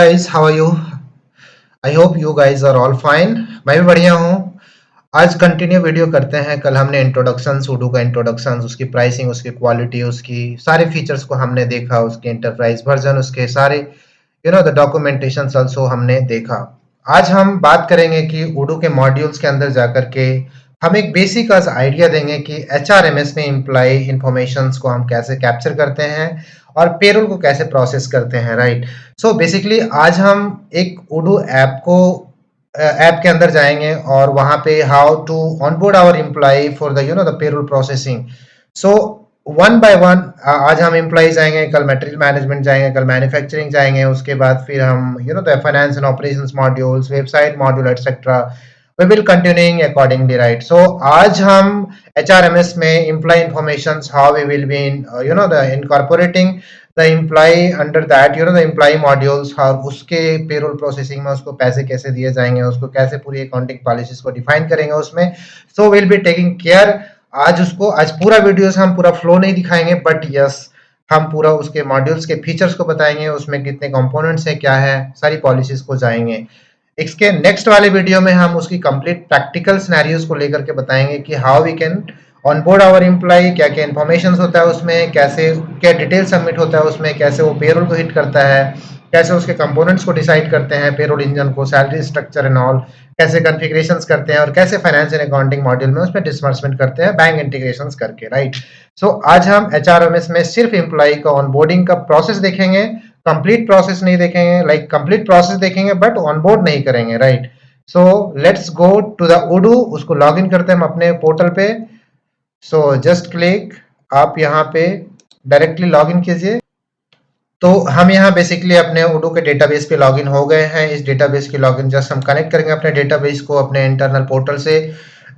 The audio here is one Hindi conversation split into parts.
guys, how are you? I hope you guys are all fine. मैं भी बढ़िया हूँ। आज कंटिन्यू वीडियो करते हैं। कल हमने इंट्रोडक्शन, सूडो का इंट्रोडक्शन, उसकी प्राइसिंग, उसकी क्वालिटी, उसकी सारे फीचर्स को हमने देखा, उसके एंटरप्राइज वर्जन, उसके सारे द डॉक्यूमेंटेशन ऑल्सो हमने देखा। आज हम बात करेंगे कि उडू के मॉड्यूल्स के अंदर जाकर के हम एक बेसिक आइडिया देंगे कि एचआरएमएस में एम्प्लॉय इंफॉर्मेशंस को हम कैसे कैप्चर करते हैं और पेरोल को कैसे प्रोसेस करते हैं, राइट। सो बेसिकली आज हम एक उडू ऐप के अंदर जाएंगे और वहां पे how to onboard our employee for the payroll processing. So one by one आज हम एम्प्लॉय जाएंगे, कल मटेरियल मैनेजमेंट जाएंगे, कल मैन्युफैक्चरिंग जाएंगे, उसके बाद फिर हम the finance and operations modules, website module etcetera we will continuing accordingly, right? So आज हम HRMS में employee informations how we will be in the incorporating the employee under that the employee modules, how उसके payroll processing में उसको पैसे कैसे दिए जाएंगे, उसको कैसे पूरी accounting policies को define करेंगे उसमें। So we'll be taking care। आज पूरा वीडियो से हम पूरा फ्लो नहीं दिखाएंगे, बट यस हम पूरा उसके मॉड्यूल्स के फीचर्स को बताएंगे, उसमें कितने कंपोनेंट्स हैं, क्या है, सारी पॉलिसीज को जाएंगे। इसके नेक्स्ट वाले वीडियो में हम उसकी कंप्लीट प्रैक्टिकल सिनेरियोस को लेकर के बताएंगे कि how we can onboard our employee, क्या क्या इन्फॉर्मेशन होता है उसमें, कैसे क्या डिटेल सबमिट होता है उसमें, कैसे वो पेरोल को हिट करता है, कैसे उसके कंपोनेंट्स को डिसाइड करते हैं, पेरोल इंजन को, सैलरी स्ट्रक्चर एंड ऑल, कैसे कॉन्फ़िगरेशंस करते हैं और कैसे फाइनेंस एंड अकाउंटिंग मॉड्यूल में उसमें डिसबर्समेंट करते हैं बैंक इंटीग्रेशंस करके, राइट। सो आज हम एचआरएमएस में सिर्फ एम्प्लॉय का ऑनबोर्डिंग का प्रोसेस देखेंगे, कंप्लीट प्रोसेस नहीं देखेंगे, लाइक कंप्लीट प्रोसेस देखेंगे बट ऑनबोर्ड नहीं करेंगे, right. So let's go to the Odoo, उसको लॉग इन करते हैं हम अपने पोर्टल पे। सो जस्ट क्लिक, आप यहाँ पे डायरेक्टली लॉग इन कीजिए। तो हम यहाँ बेसिकली अपने उडू के डेटाबेस पे लॉगिन हो गए हैं। इस डेटाबेस की लॉगिन जस्ट हम कनेक्ट करेंगे अपने डेटाबेस को अपने इंटरनल पोर्टल से,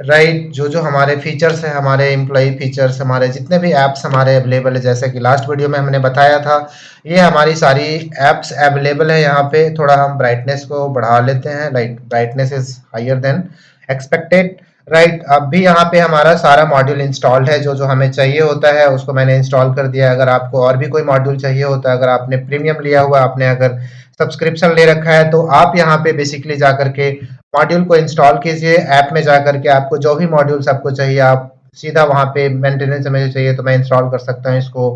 राइट। जो हमारे फीचर्स हैं, हमारे एम्प्लॉय फीचर्स, हमारे जितने भी ऐप्स हमारे अवेलेबल है, जैसे कि लास्ट वीडियो में हमने बताया था, ये हमारी सारी ऐप्स अवेलेबल है यहाँ पे। थोड़ा हम ब्राइटनेस को बढ़ा लेते हैं, like brightness is higher than expected, right. अब भी यहाँ पे हमारा सारा मॉड्यूल इंस्टॉल्ड है, जो हमें चाहिए होता है उसको मैंने इंस्टॉल कर दिया है। अगर आपको और भी कोई मॉड्यूल चाहिए होता है, अगर आपने प्रीमियम लिया हुआ, आपने अगर सब्सक्रिप्शन ले रखा है, तो आप यहाँ पे बेसिकली जाकर के मॉड्यूल को इंस्टॉल कीजिए। ऐप में जाकर के आपको जो भी मॉड्यूल्स आपको चाहिए, आप सीधा वहाँ पे मेंटेनेंस में चाहिए तो मैं इंस्टॉल कर सकता हूँ इसको।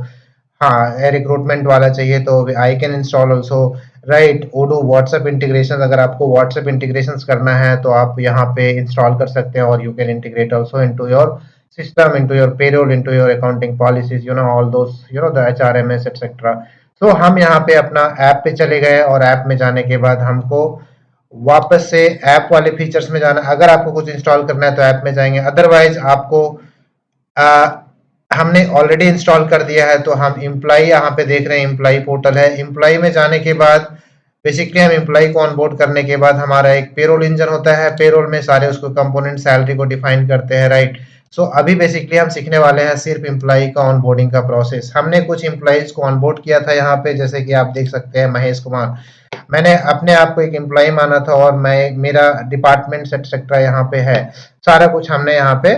हाँ, रिक्रूटमेंट वाला चाहिए तो I can install also, right. Odoo WhatsApp integration, अगर आपको व्हाट्सएप इंटीग्रेशन करना है तो आप यहाँ पे इंस्टॉल कर सकते हैं, और you can integrate also into your system, into your payroll, into your accounting policies, all those the HRMS etcetera. तो हम यहाँ पे अपना ऐप पे चले गए, और ऐप में जाने के बाद हमको वापस से ऐप वाले फीचर्स में जाना। अगर आपको कुछ इंस्टॉल करना है तो ऐप में जाएंगे, अदरवाइज आपको हमने ऑलरेडी इंस्टॉल कर दिया है तो हम एम्प्लॉय यहाँ पे देख रहे हैं, एम्प्लॉय पोर्टल है। एम्प्लॉय में जाने के बाद बेसिकली हम एम्प्लॉय को ऑनबोर्ड करने के बाद हमारा एक पेरोल इंजन होता है, पेरोल में सारे उसको कंपोनेंट सैलरी को डिफाइन करते हैं, राइट। सो अभी बेसिकली हम सीखने वाले हैं सिर्फ एम्प्लॉय का ऑनबोर्डिंग का प्रोसेस। हमने कुछ एम्प्लॉयज को ऑनबोर्ड किया था यहाँ पे, जैसे कि आप देख सकते हैं महेश कुमार। मैंने अपने आप को एक एम्प्लॉय माना था और मैं मेरा डिपार्टमेंट एटसेट्रा यहाँ पे है, सारा कुछ हमने यहाँ पे।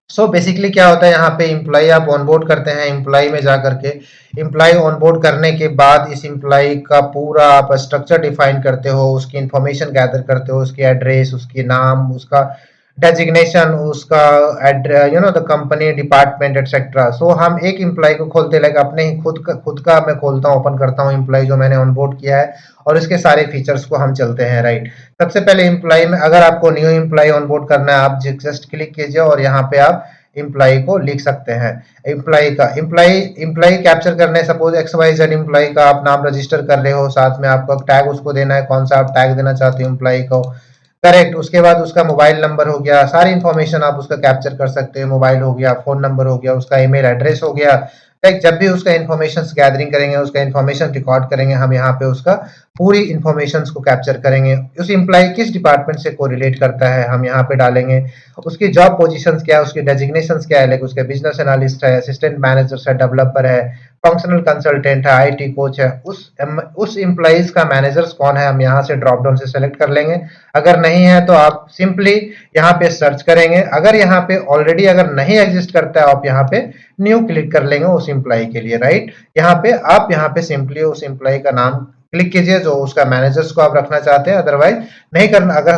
सो बेसिकली क्या होता है, यहाँ पे एम्प्लॉय आप ऑनबोर्ड करते हैं। एम्प्लॉय में जा करके एम्प्लॉय ऑनबोर्ड करने के बाद इस एम्प्लॉय का पूरा आप स्ट्रक्चर डिफाइन करते हो, उसकी इंफॉर्मेशन गैदर करते हो, उसकी एड्रेस, उसकी नाम, उसका डेजिग्नेशन, उसका द कंपनी, डिपार्टमेंट एटसेट्रा। सो हम एक एम्प्लॉय को खोलते, लाइक अपने ही खुद का मैं खोलता हूँ, ओपन करता हूँ एम्प्लॉय जो मैंने ऑनबोर्ड किया है, और इसके सारे फीचर्स को हम चलते हैं, राइट। सबसे पहले एम्प्लॉय में, अगर आपको न्यू एम्प्लॉय ऑनबोर्ड करना है, आप जस्ट क्लिक कीजिए और यहाँ पे आप एम्प्लॉय को लिख सकते हैं। एम्प्लॉय कैप्चर करने, सपोज XYZ एम्प्लॉय का आप नाम रजिस्टर कर रहे हो, साथ में आपको टैग उसको देना है, कौन सा आप टैग देना चाहते हो एम्प्लॉय को, करेक्ट। उसके बाद उसका मोबाइल नंबर हो गया, सारी इंफॉर्मेशन आप उसका कैप्चर कर सकते हैं। मोबाइल हो गया, फोन नंबर हो गया, उसका ईमेल एड्रेस हो गया, लाइक जब भी उसका इन्फॉर्मेशन गैदरिंग करेंगे, उसका इन्फॉर्मेशन रिकॉर्ड करेंगे, हम यहाँ पे उसका पूरी इन्फॉर्मेशन को कैप्चर करेंगे। उस एम्प्लॉय किस डिपार्टमेंट से कोरिलेट करता है हम यहाँ पे डालेंगे, उसकी जॉब पोजीशन क्या है, उसकी डेजिग्नेशन क्या है, लाइक उसके बिजनेस एनालिस्ट है, असिस्टेंट मैनेजर है, डेवलपर है, फंक्शनल कंसल्टेंट है, आईटी कोच है, उस एम्प्लॉइज का मैनेजर्स कौन है, हम यहाँ से ड्रॉप डाउन से सेलेक्ट कर लेंगे। अगर नहीं है तो आप सिंपली यहाँ पे सर्च करेंगे। अगर यहाँ पे ऑलरेडी अगर नहीं एग्जिस्ट करता है, आप यहाँ पे न्यू क्लिक कर लेंगे उस एम्प्लॉय के लिए, राइट। यहाँ पे आप यहाँ पे सिंपली उस एम्प्लॉय का नाम क्लिक कीजिए जो उसका मैनेजर्स को आप रखना चाहते हैं, अदरवाइज नहीं करना। अगर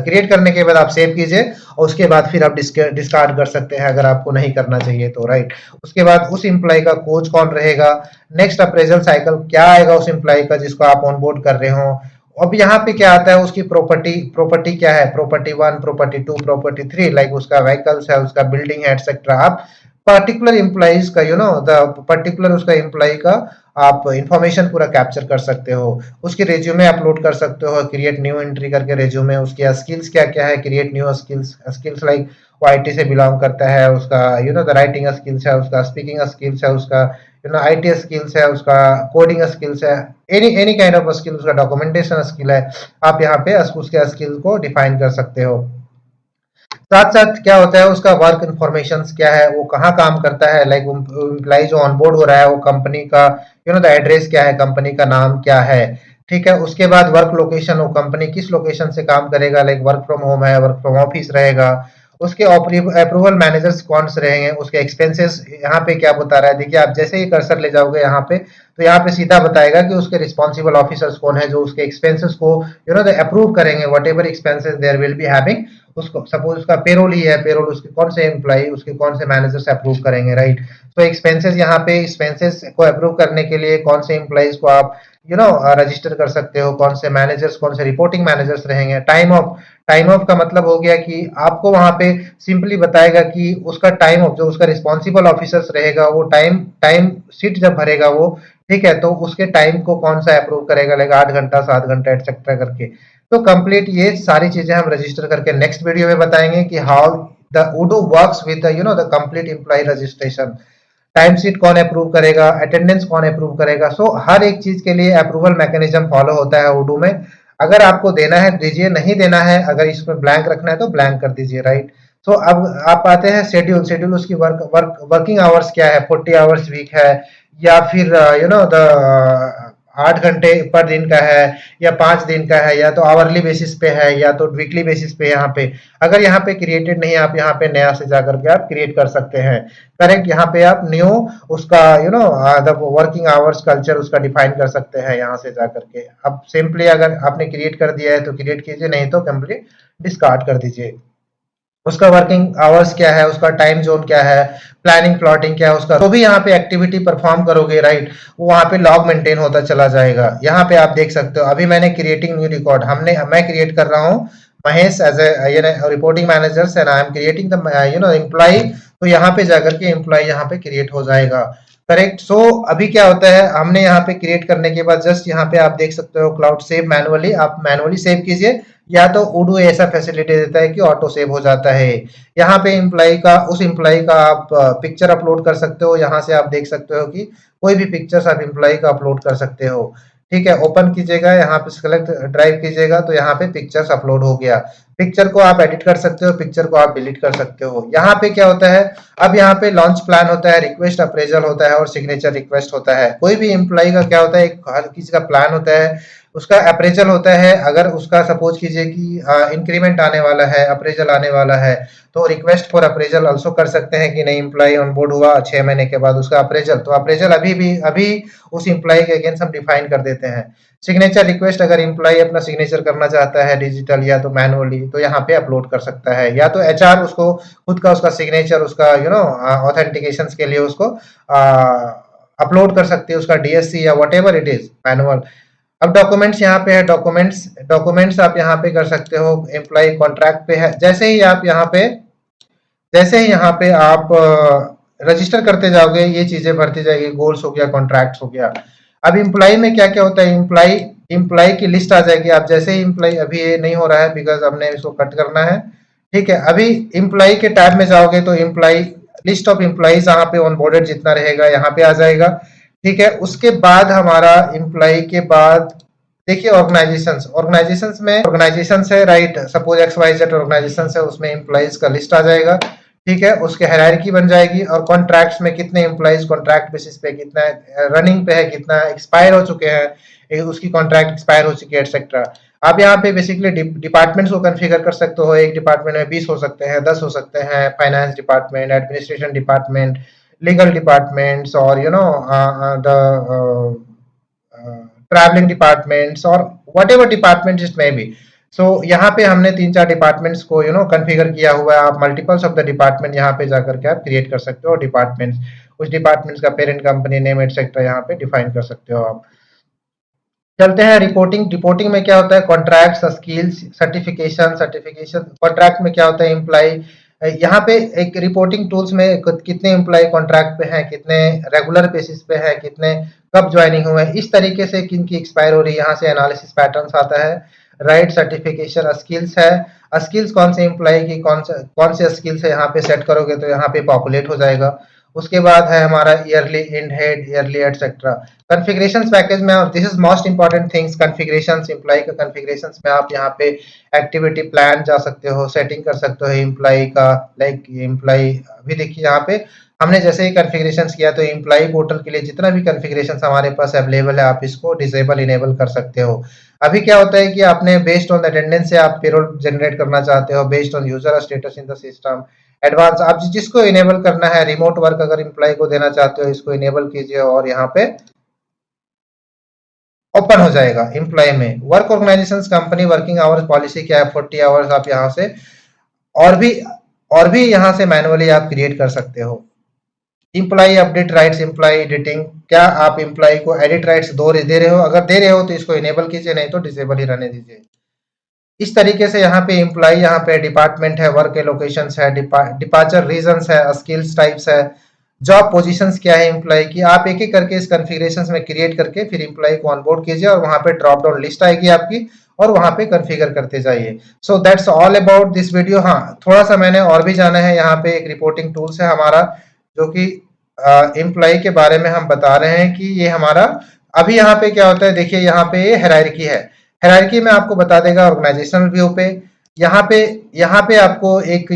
क्रिएट करने के बाद आप सेव कीजिए और उसके बाद फिर आप डिस्कार्ड कर सकते हैं अगर आपको नहीं करना चाहिए तो, राइट। उसके बाद उस एम्प्लॉय का कोच कौन रहेगा, नेक्स्ट अप्रेजल साइकिल क्या आएगा उस एम्प्लॉय का जिसको आप ऑनबोर्ड कर रहे हो। अब यहाँ पे क्या आता है, उसकी प्रॉपर्टी, प्रॉपर्टी क्या है, प्रॉपर्टी 1, प्रॉपर्टी 2, प्रॉपर्टी 3, लाइक उसका व्हीकल्स है, उसका बिल्डिंग है, एटसेट्रा। आप पर्टिकुलर एम्प्लॉइज का द पर्टिकुलर उसका एम्प्लॉय का आप इंफॉर्मेशन पूरा कैप्चर कर सकते हो। उसकी रेज्यूमे अपलोड कर सकते हो, क्रिएट न्यू एंट्री करके रेज्यूमे, उसकी स्किल्स क्या क्या है, create new skills, skills like वो आईटी से बिलोंग करता है, उसका द राइटिंग स्किल्स है, उसका स्पीकिंग स्किल्स है, उसका आईटी स्किल्स है, उसका कोडिंग स्किल्स है, any any kind of skill, उसका डॉक्यूमेंटेशन स्किल है। आप यहाँ पे उसके स्किल को डिफाइन कर सकते हो। साथ साथ क्या होता है, उसका वर्क इन्फॉर्मेशन क्या है, वो कहाँ काम करता है, लाइक एम्प्लॉय जो ऑनबोर्ड हो रहा है वो कंपनी का द एड्रेस क्या है, कंपनी का नाम क्या है। ठीक है, उसके बाद वर्क लोकेशन, वो कंपनी किस लोकेशन से काम करेगा, लाइक वर्क फ्रॉम होम है, वर्क फ्रॉम ऑफिस रहेगा। उसके अप्रूवल मैनेजर्स कौन से रहेंगे, उसके एक्सपेंसेस यहाँ पे क्या बता रहा है। देखिए आप जैसे ही कर्सर ले जाओगे यहाँ पे, तो यहाँ पे सीधा बताएगा कि उसके रिस्पॉन्सिबल ऑफिसर्स कौन है जो उसके एक्सपेंसेस को अप्रूव करेंगे, whatever expenses there will be having. उसको सपोज उसका पेरोल ही है, पेरोल उसके कौन से एम्प्लॉय, उसके कौन से मैनेजर्स अप्रूव करेंगे, राइट। तो एक्सपेंसेस, यहाँ पे एक्सपेंसेस को अप्रूव करने के लिए कौन से एम्प्लॉइज को आप रजिस्टर कर सकते हो, कौन से मैनेजर्स, कौन से रिपोर्टिंग मैनेजर्स रहेंगे। टाइम ऑफ का मतलब हो गया कि आपको वहां पे सिंपली बताएगा कि उसका टाइम ऑफ, जो उसका रिस्पॉन्सिबल ऑफिसर्स रहेगा, वो टाइम टाइम शीट जब भरेगा वो, ठीक है, तो उसके टाइम को कौन सा अप्रूव करेगा, लाइक 8 घंटा, 7 घंटा, एटसेट्रा करके। तो कंप्लीट ये सारी चीजें हम रजिस्टर करके नेक्स्ट वीडियो में बताएंगे कि how the Odoo works with the complete employee registration. Time sheet कौन अप्रूव करेगा, अटेंडेंस कौन अप्रूव करेगा। सो हर एक चीज के लिए अप्रूवल मैकेनिज्म फॉलो होता है उडो में। अगर आपको देना है दीजिए, नहीं देना है, अगर इसमें ब्लैंक रखना है तो ब्लैंक कर दीजिए, राइट। तो अब आप आते हैं शेड्यूल। शेड्यूल उसकी वर्किंग आवर्स क्या है, 40 आवर्स वीक है, या फिर द 8 घंटे पर दिन का है, या 5 दिन का है, या तो आवरली बेसिस पे है, या तो वीकली बेसिस पे। यहाँ पे अगर यहाँ पे क्रिएटेड नहीं है, आप यहाँ पे नया से जाकर के आप क्रिएट कर सकते हैं, करेक्ट। यहाँ पे आप न्यू उसका द वर्किंग आवर्स कल्चर उसका डिफाइन कर सकते हैं यहाँ से जाकर के। अब सिंपली अगर आपने क्रिएट कर दिया है तो क्रिएट कीजिए, नहीं तो कंप्लीट डिस्कार्ड कर दीजिए। उसका वर्किंग आवर्स क्या है, उसका टाइम जोन क्या है, प्लानिंग प्लॉटिंग क्या है उसका, तो भी यहाँ पे एक्टिविटी परफॉर्म करोगे, राइट, वो वहाँ पे लॉग मेंटेन होता चला जाएगा। यहाँ पे आप देख सकते हो, अभी मैंने क्रिएटिंग न्यू रिकॉर्ड, मैं क्रिएट कर रहा हूँ Mahesh as a reporting manager and I am creating the employee. तो यहाँ पे जाकर के एम्प्लॉय यहाँ पे क्रिएट हो जाएगा, करेक्ट। सो अभी क्या होता है, हमने यहाँ पे क्रिएट करने के बाद जस्ट यहाँ पे आप देख सकते हो क्लाउड सेव मैनुअली, आप मैनुअली सेव कीजिए, या तो उडो ऐसा फैसिलिटी देता है कि ऑटो सेव हो जाता है। यहाँ पे एम्प्लॉय का, उस एम्प्लॉय का आप पिक्चर अपलोड कर सकते हो, यहाँ से आप देख सकते हो कि कोई भी पिक्चर्स आप एम्प्लॉय का अपलोड कर सकते हो। ठीक है, ओपन कीजिएगा, यहाँ पे सेलेक्ट ड्राइव कीजिएगा, तो यहाँ पे पिक्चर्स अपलोड हो गया। पिक्चर को आप एडिट कर सकते हो, पिक्चर को आप डिलीट कर सकते हो। यहाँ पे क्या होता है, अब यहाँ पे लॉन्च प्लान होता है, रिक्वेस्ट अप्रेजल होता है, और सिग्नेचर रिक्वेस्ट होता है। कोई भी एम्प्लॉय का क्या होता है, हर किसी का प्लान होता है, उसका अप्रेजल होता है। अगर उसका सपोज कीजिए कि इंक्रीमेंट आने वाला है, अप्रेजल आने वाला है, तो रिक्वेस्ट फॉर अप्रेजल ऑल्सो कर सकते हैं कि नहीं, एम्प्लॉय ऑन बोर्ड हुआ 6 महीने के बाद उसका अप्रेजल, तो अप्रेजल अभी उस एम्प्लॉय के अगेंस्ट हम डिफाइन कर देते हैं। सिग्नेचर रिक्वेस्ट, अगर एम्प्लॉय अपना सिग्नेचर करना चाहता है डिजिटल या तो मैनुअली, तो यहाँ पे अपलोड कर सकता है, या तो एचआर उसको खुद का उसका सिग्नेचर, उसका ऑथेंटिकेशन के लिए उसको अपलोड कर सकते हैं, उसका डीएससी या what ever it is manual. अब डॉक्यूमेंट्स यहाँ पे है, डॉक्यूमेंट्स आप यहाँ पे कर सकते हो, एम्प्लॉय कॉन्ट्रैक्ट पे है। जैसे ही यहाँ पे आप रजिस्टर करते जाओगे, ये चीजें भरती जाएगी, गोल्स हो गया, कॉन्ट्रैक्ट्स हो गया। अब एम्प्लॉय में क्या क्या होता है, एम्प्लॉय की लिस्ट आ जाएगी। आप जैसे ही एम्प्लॉय, अभी ये नहीं हो रहा है बिकॉज हमने इसको कट करना है, ठीक है। अभी एम्प्लॉय के टैब में जाओगे तो एम्प्लॉय, लिस्ट ऑफ एम्प्लॉइज यहाँ पे ऑनबोर्डेड जितना रहेगा यहाँ पे आ जाएगा, ठीक है। उसके बाद हमारा एम्प्लॉय के बाद देखिए ऑर्गेनाइजेशंस है, right, suppose x y z organisations है, उसमें एम्प्लॉइज का लिस्ट आ जाएगा, ठीक है। उसके हायरार्की बन जाएगी, और कॉन्ट्रैक्ट्स में कितने एम्प्लॉइज कॉन्ट्रैक्ट बेसिस पे, कितना रनिंग पे है, कितना एक्सपायर हो चुके हैं, उसकी कॉन्ट्रैक्ट एक्सपायर हो चुकी है, एक्सेट्रा। आप यहाँ पे बेसिकली डिपार्टमेंट्स को कॉन्फ़िगर कर सकते हो। एक डिपार्टमेंट में 20 हो सकते हैं, 10 हो सकते हैं, finance department, administration department, legal departments, और द ट्रैवलिंग डिपार्टमेंट्स और whatever department it may be. So यहाँ पे हमने 3-4 डिपार्टमेंट्स को कॉन्फ़िगर किया हुआ है। आप मल्टीपल्स ऑफ द डिपार्टमेंट यहाँ पे जाकर के आप क्रिएट कर सकते हो डिपार्टमेंट्स, उस डिपार्टमेंट्स का पेरेंट कंपनी नेम एटसेट्रा यहाँ पे डिफाइन कर सकते हो आप। चलते हैं रिपोर्टिंग। रिपोर्टिंग में क्या होता है, contracts, skills, certification. Certification contract में क्या होता है, एम्प्लॉय। यहाँ पे एक रिपोर्टिंग टूल्स में कितने एम्प्लॉय कॉन्ट्रैक्ट पे हैं, कितने रेगुलर बेसिस पे हैं, कितने कब ज्वाइनिंग हुए हैं, इस तरीके से किन की एक्सपायर हो रही है, यहाँ से एनालिसिस पैटर्न्स आता है। Right, certification. स्किल्स है, स्किल्स कौन से एम्प्लॉय की कौन से स्किल्स है, यहाँ पे सेट करोगे तो यहाँ पे पॉपुलेट हो जाएगा। उसके बाद है हमारा yearly and head, yearly etcetera. Configurations package में, और this is most important things, configurations, employee का कॉन्फ़िगरेशंस में आप यहाँ पे एक्टिविटी प्लान जा सकते हो, सेटिंग कर सकते हो एम्प्लॉय का। लाइक एम्प्लॉय अभी देखिए यहाँ पे हमने जैसे ही कॉन्फ़िगरेशंस किया तो एम्प्लॉय पोर्टल के लिए जितना भी कॉन्फ़िगरेशंस हमारे पास अवेलेबल है आप इसको डिसेबल इनेबल कर सकते हो। अभी क्या होता है कि आपने बेस्ड ऑन द अटेंडेंस से आप पेरोल जनरेट करना चाहते हो, based on user status in the system. Advance आप जिसको इनेबल करना है, रिमोट वर्क अगर एम्प्लॉय को देना चाहते हो इसको इनेबल कीजिए और यहाँ पे ओपन हो जाएगा एम्प्लॉय में। Work organisations, company working hours policy क्या है, 40 आवर्स। आप यहाँ से और भी और भी यहाँ से मैनुअली आप क्रिएट कर सकते हो। Employee update rights, employee editing, क्या आप एम्प्लॉय को एडिट राइट्स दे रहे हो, अगर दे रहे हो तो इसको इनेबल कीजिए, नहीं तो डिसेबल ही रहने दीजिए। इस तरीके से यहाँ पे एम्प्लॉय, यहाँ पे डिपार्टमेंट है, वर्क एलोकेशंस है, डिपार्चर रीजंस है, स्किल्स टाइप्स है, जॉब पोजीशंस क्या है एम्प्लॉय की। आप एक एक करके इस कॉन्फ़िगरेशंस में क्रिएट करके फिर एम्प्लॉय को ऑनबोर्ड कीजिए और वहां पे ड्रॉप डाउन लिस्ट आएगी आपकी और वहां पे कॉन्फ़िगर करते जाइए। So that's all about this video. हाँ, थोड़ा सा मैंने और भी जाना है, यहाँ पे एक रिपोर्टिंग टूल्स है हमारा जो कि एम्प्लॉय के बारे में हम बता रहे हैं कि ये हमारा अभी यहाँ पे क्या होता है। देखिए यहाँ पे ये हायरार्की है, हायरार्की में आपको बता देगा ऑर्गेनाइजेशनल व्यू पे। यहाँ पे आपको एक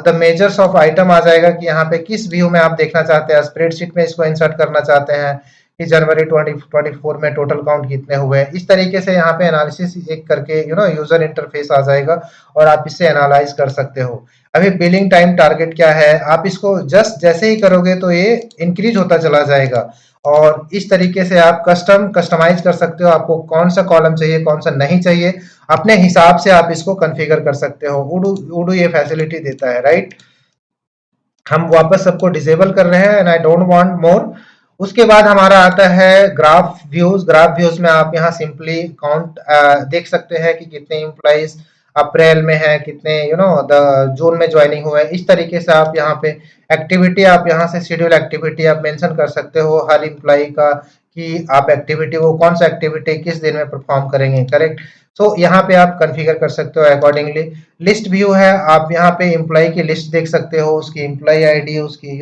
द मेजर्स ऑफ आइटम आ जाएगा कि यहाँ पे किस व्यू में आप देखना चाहते हैं। स्प्रेडशीट में इसको इंसर्ट करना चाहते हैं कि जनवरी 2024 में टोटल काउंट कितने हुए। इस तरीके से यहाँ पे एनालिसिस एक करके यूजर इंटरफेस आ जाएगा और आप इससे एनालाइज कर सकते हो। अभी बिलिंग टाइम टारगेट क्या है, आप इसको जस्ट जैसे ही करोगे तो ये इंक्रीज होता चला जाएगा और इस तरीके से आप कस्टमाइज कर सकते हो। आपको कौन सा कॉलम चाहिए, कौन सा नहीं चाहिए, अपने हिसाब से आप इसको कॉन्फ़िगर कर सकते हो। उडू ये फैसिलिटी देता है, राइट। हम वापस सबको डिसेबल कर रहे हैं and I don't want more. उसके बाद हमारा आता है ग्राफ व्यूज। ग्राफ व्यूज में आप यहाँ सिंपली काउंट देख सकते हैं कि कितने एम्प्लॉइज अप्रैल में है, कितने द जून में ज्वाइनिंग हुआ है। इस तरीके से आप यहाँ पे एक्टिविटी, आप यहाँ से शेड्यूल एक्टिविटी आप मेंशन कर सकते हो हर एम्प्लॉय का कि आप एक्टिविटी, वो कौन सा एक्टिविटी किस दिन में परफॉर्म करेंगे, करेक्ट। सो यहाँ पे आप कॉन्फ़िगर कर सकते हो अकॉर्डिंगली। लिस्ट व्यू है, आप यहाँ पे एम्प्लॉय की लिस्ट देख सकते हो, उसकी एम्प्लॉय आईडी, उसकी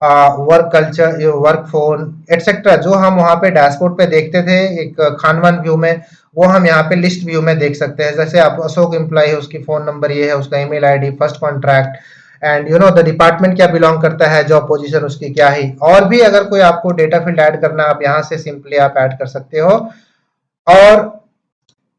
work culture, work phone etcetera, जो हम वहाँ पे डैशबोर्ड पे देखते थे एक खानवान व्यू में, वो हम यहाँ पे लिस्ट व्यू में देख सकते हैं। जैसे आप अशोक एम्प्लॉय है, उसकी फोन नंबर ये है, उसका email ID, first contract and the department क्या बिलोंग करता है, जॉब पोजीशन उसकी क्या है। और भी अगर कोई आपको डेटा फील्ड ऐड करना है आप यहाँ से सिंपली आप ऐड कर सकते हो। और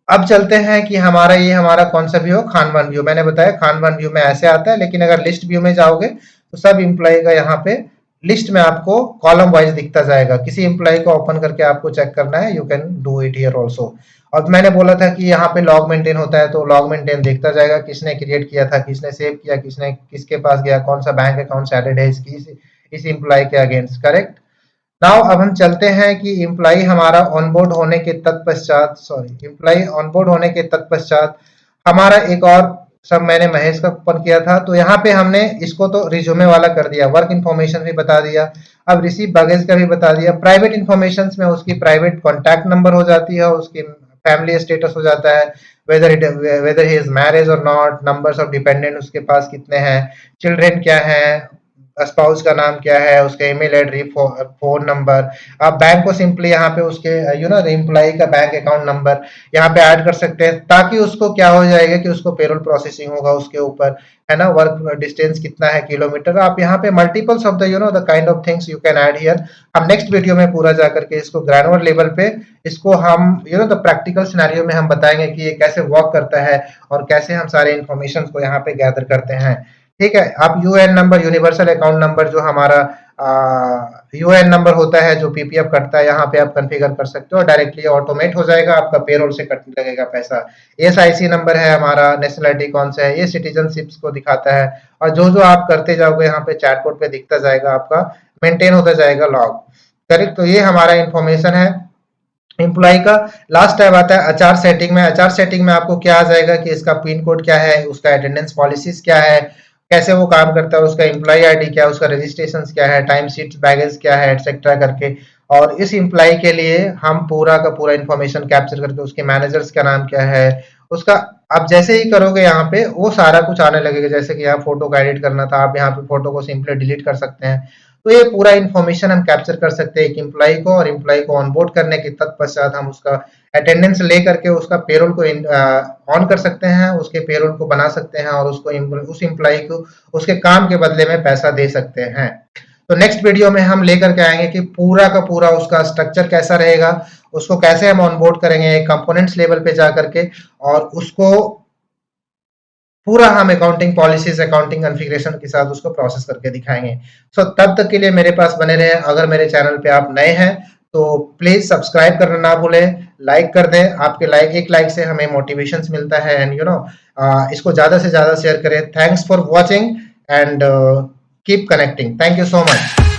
अब चलते हैं कि हमारा कौन सा व्यू, खानवान व्यू। मैंने बताया खानवान व्यू में ऐसे आता है, लेकिन अगर लिस्ट व्यू में जाओगे तो सब एम्प्लॉय का यहाँ पे लिस्ट में आपको कॉलम वाइज दिखता जाएगा। किसी एम्प्लॉय को ओपन करके आपको चेक करना है, you can do it here also. और मैंने बोला था कि यहाँ पे लॉग मेंटेन होता है, तो लॉग मेंटेन देखता जाएगा किसने क्रिएट किया था, किसने सेव किया, किसने किसके पास गया, कौन सा बैंक अकाउंट एडेड है इस एम्प्लॉय के अगेंस्ट, करेक्ट। नाउ अब हम चलते हैं कि एम्प्लॉय हमारा ऑनबोर्ड होने के तत्पश्चात, एम्प्लॉय ऑनबोर्ड होने के तत्पश्चात हमारा एक और सब मैंने महेश का ओपन किया था, तो यहाँ पे हमने इसको तो रिज्यूमे वाला कर दिया, वर्क इन्फॉर्मेशन भी बता दिया, अब रिसीव बैगेज का भी बता दिया। प्राइवेट इन्फॉर्मेशन में उसकी प्राइवेट कॉन्टैक्ट नंबर हो जाती है, उसकी फैमिली स्टेटस हो जाता है, वेदर ही इज मैरिज और नॉट, नंबर्स ऑफ डिपेंडेंट उसके पास कितने हैं, चिल्ड्रेन क्या है, स्पाउस का नाम क्या है, उसका ईमेल एड्रेस, फोन नंबर। आप बैंक को सिंपली यहाँ पे उसके एम्प्लॉय का बैंक अकाउंट नंबर यहाँ पे ऐड कर सकते हैं, ताकि उसको क्या हो जाएगा कि उसको पेरोल प्रोसेसिंग होगा उसके ऊपर, है ना। वर्क डिस्टेंस कितना है, किलोमीटर। आप यहाँ पे multiples of the kind of things you can add here. हम नेक्स्ट वीडियो में पूरा जाकर के इसको ग्रैनुलर लेवल पे इसको हम द प्रैक्टिकल सिनेरियो में हम बताएंगे कि ये कैसे वर्क करता है और कैसे हम सारे इन्फॉर्मेशन को यहाँ पे गैदर करते हैं। ठीक है। आप UN number, universal account number, जो हमारा यूएएन नंबर होता है जो पीपीएफ कटता है, यहाँ पे आप कॉन्फ़िगर कर सकते हो, डायरेक्टली ऑटोमेट हो जाएगा, आपका पेरोल से कटने लगेगा पैसा। एसआईसी नंबर है हमारा, नेशनलिटी कौन सा है, ये सिटीजनशिप्स को दिखाता है, और जो-जो आप करते जाओगे यहाँ पे चैटबॉट पे दिखता जाएगा, आपका मेंटेन होता जाएगा लॉग। करेक्ट? तो ये हमारा इन्फॉर्मेशन है एम्प्लॉय का। लास्ट टाइम आता है एचआर सेटिंग में। एचआर सेटिंग में आपको क्या आ जाएगा कि इसका पिन कोड क्या है, उसका अटेंडेंस पॉलिसीज क्या है, कैसे वो काम करता है, उसका एम्प्लॉय आईडी क्या है, उसका रजिस्ट्रेशन क्या है, टाइम शीट बैगेज क्या है, एटसेट्रा करके। और इस एम्प्लॉय के लिए हम पूरा का पूरा इंफॉर्मेशन कैप्चर करके, उसके मैनेजर्स का नाम क्या है, उसका आप जैसे ही करोगे यहाँ पे वो सारा कुछ आने लगेगा। जैसे कि यहाँ फोटो को एडिट करना था, आप यहाँ पे फोटो को सिंपली डिलीट कर सकते हैं। तो ये पूरा इन्फॉर्मेशन हम कैप्चर कर सकते हैं एक एम्प्लॉय को, और एम्प्लॉय को ऑनबोर्ड करने के तत्पश्चात हम उसका अटेंडेंस ले करके उसका पेरोल को ऑन कर सकते हैं, उसके पेरोल को बना सकते हैं, और उसको उस एम्प्लॉय को उसके काम के बदले में पैसा दे सकते हैं। तो नेक्स्ट वीडियो में हम लेकर के आएंगे कि पूरा का पूरा उसका स्ट्रक्चर कैसा रहेगा, उसको कैसे हम ऑनबोर्ड करेंगे कंपोनेंट्स लेवल पे जा करके, और उसको पूरा हम अकाउंटिंग पॉलिसीज, अकाउंटिंग कॉन्फ़िगरेशन के साथ उसको प्रोसेस करके दिखाएंगे। सो तब तक के लिए मेरे पास बने रहे। अगर मेरे चैनल पे आप नए हैं तो प्लीज सब्सक्राइब करना ना भूलें, लाइक कर दें। आपके लाइक, एक लाइक से हमें मोटिवेशन मिलता है, एंड इसको ज्यादा से ज्यादा शेयर करें। Thanks for watching and keep connecting. Thank you so much.